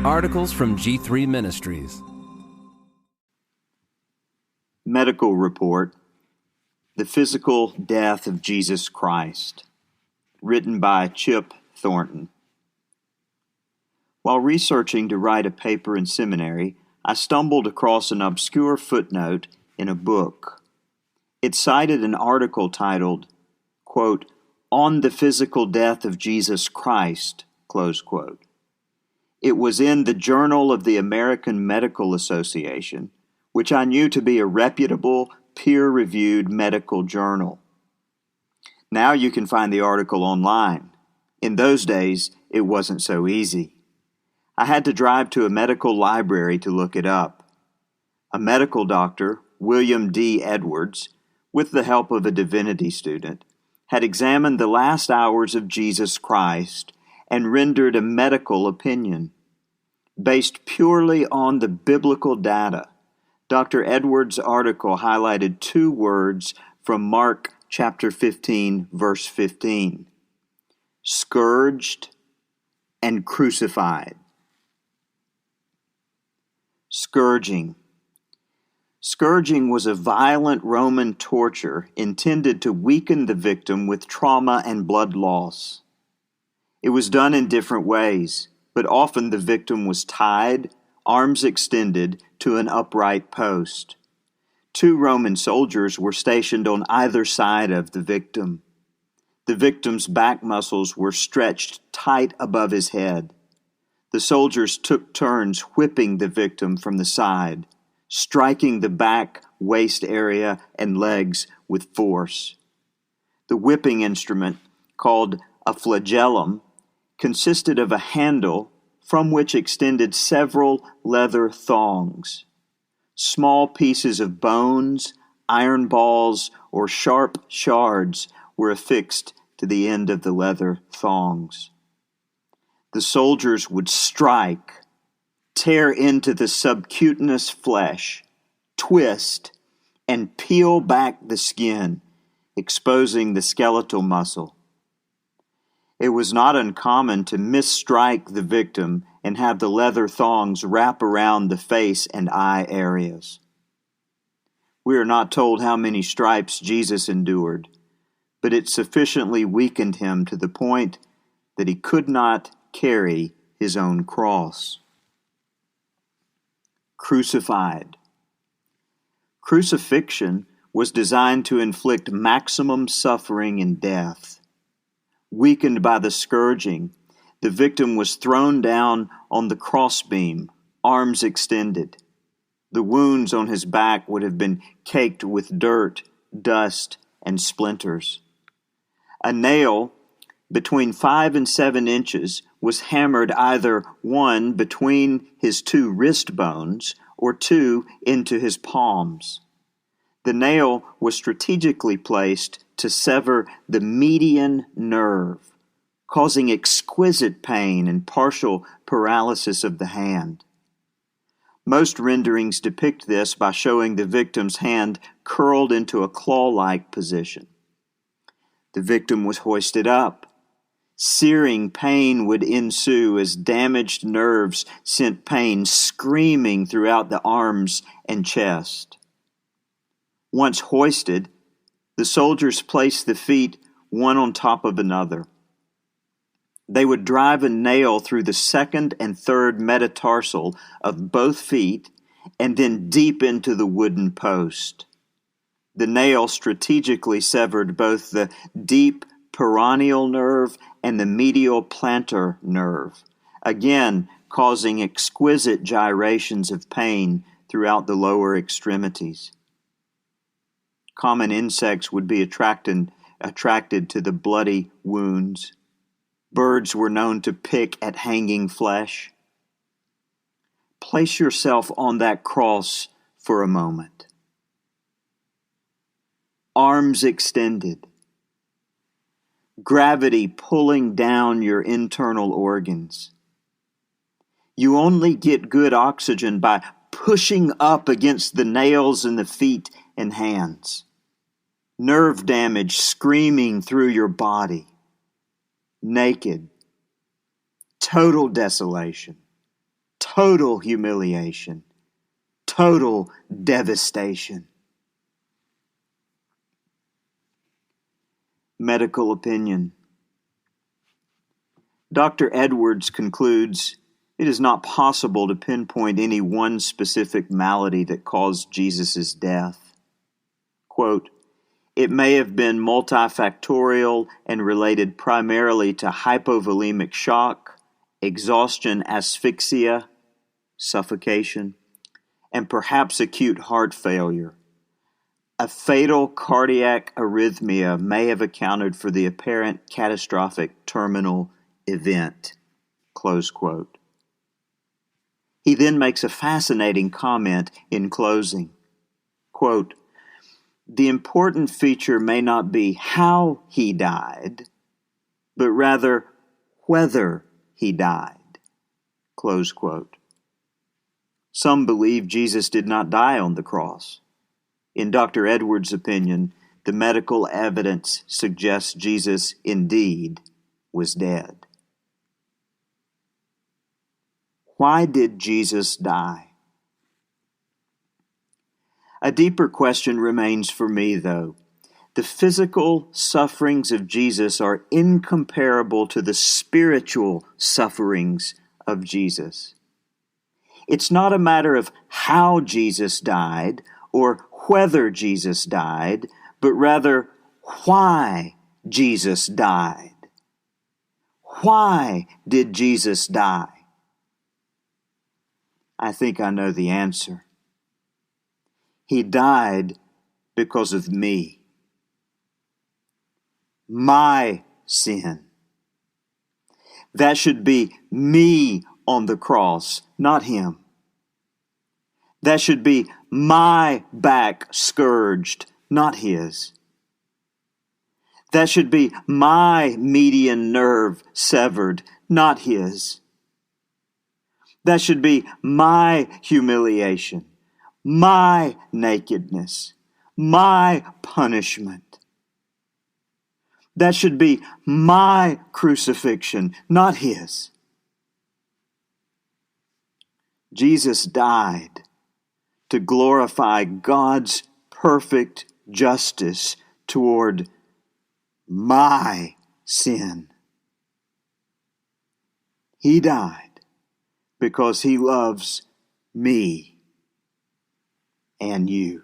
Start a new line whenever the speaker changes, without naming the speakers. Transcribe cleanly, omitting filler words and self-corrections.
Articles from G3 Ministries.
Medical report: The Physical Death of Jesus Christ, written by Chip Thornton. While researching to write a paper in seminary, I stumbled across an obscure footnote in a book. It cited an article titled, quote, "On the Physical Death of Jesus Christ," close quote. It was in the Journal of the American Medical Association, which I knew to be a reputable, peer-reviewed medical journal. Now you can find the article online. In those days, it wasn't so easy. I had to drive to a medical library to look it up. A medical doctor, William D. Edwards, with the help of a divinity student, had examined the last hours of Jesus Christ and rendered a medical opinion. Based purely on the biblical data, Dr. Edwards' article highlighted two words from Mark chapter 15, verse 15, scourged and crucified. Scourging. Scourging was a violent Roman torture intended to weaken the victim with trauma and blood loss. It was done in different ways, but often the victim was tied, arms extended, to an upright post. 2 Roman soldiers were stationed on either side of the victim. The victim's back muscles were stretched tight above his head. The soldiers took turns whipping the victim from the side, striking the back, waist area, and legs with force. The whipping instrument, called a flagellum, consisted of a handle from which extended several leather thongs. Small pieces of bones, iron balls, or sharp shards were affixed to the end of the leather thongs. The soldiers would strike, tear into the subcutaneous flesh, twist, and peel back the skin, exposing the skeletal muscle. It was not uncommon to misstrike the victim and have the leather thongs wrap around the face and eye areas. We are not told how many stripes Jesus endured, but it sufficiently weakened him to the point that he could not carry his own cross. Crucified. Crucifixion was designed to inflict maximum suffering and death. Weakened by the scourging, the victim was thrown down on the crossbeam, arms extended. The wounds on his back would have been caked with dirt, dust, and splinters. A nail between 5 and 7 inches was hammered either 1 between his 2 wrist bones or 2 into his palms. The nail was strategically placed to sever the median nerve, causing exquisite pain and partial paralysis of the hand. Most renderings depict this by showing the victim's hand curled into a claw-like position. The victim was hoisted up. Searing pain would ensue as damaged nerves sent pain screaming throughout the arms and chest. Once hoisted, the soldiers placed the feet one on top of another. They would drive a nail through the 2nd and 3rd metatarsal of both feet and then deep into the wooden post. The nail strategically severed both the deep peroneal nerve and the medial plantar nerve, again causing exquisite gyrations of pain throughout the lower extremities. Common insects would be attracted to the bloody wounds. Birds were known to pick at hanging flesh. Place yourself on that cross for a moment. Arms extended. Gravity pulling down your internal organs. You only get good oxygen by pushing up against the nails in the feet and hands. Nerve damage screaming through your body. Naked. Total desolation. total humiliation, total devastation. Medical opinion. Dr. Edwards concludes, it is not possible to pinpoint any one specific malady that caused Jesus' death. Quote, it may have been multifactorial and related primarily to hypovolemic shock, exhaustion, asphyxia, suffocation, and perhaps acute heart failure. A fatal cardiac arrhythmia may have accounted for the apparent catastrophic terminal event. Close quote. He then makes a fascinating comment in closing. Quote, the important feature may not be how he died, but rather whether he died. Close quote. Some believe Jesus did not die on the cross. In Dr. Edwards' opinion, the medical evidence suggests Jesus indeed was dead. Why did Jesus die? A deeper question remains for me, though. The physical sufferings of Jesus are incomparable to the spiritual sufferings of Jesus. It's not a matter of how Jesus died or whether Jesus died, but rather why Jesus died. Why did Jesus die? I think I know the answer. He died because of me. My sin. That should be me on the cross, not him. That should be my back scourged, not his. That should be my median nerve severed, not his. That should be my humiliation, my nakedness, my punishment. That should be my crucifixion, not his. Jesus died to glorify God's perfect justice toward my sin. He died because he loves me and you.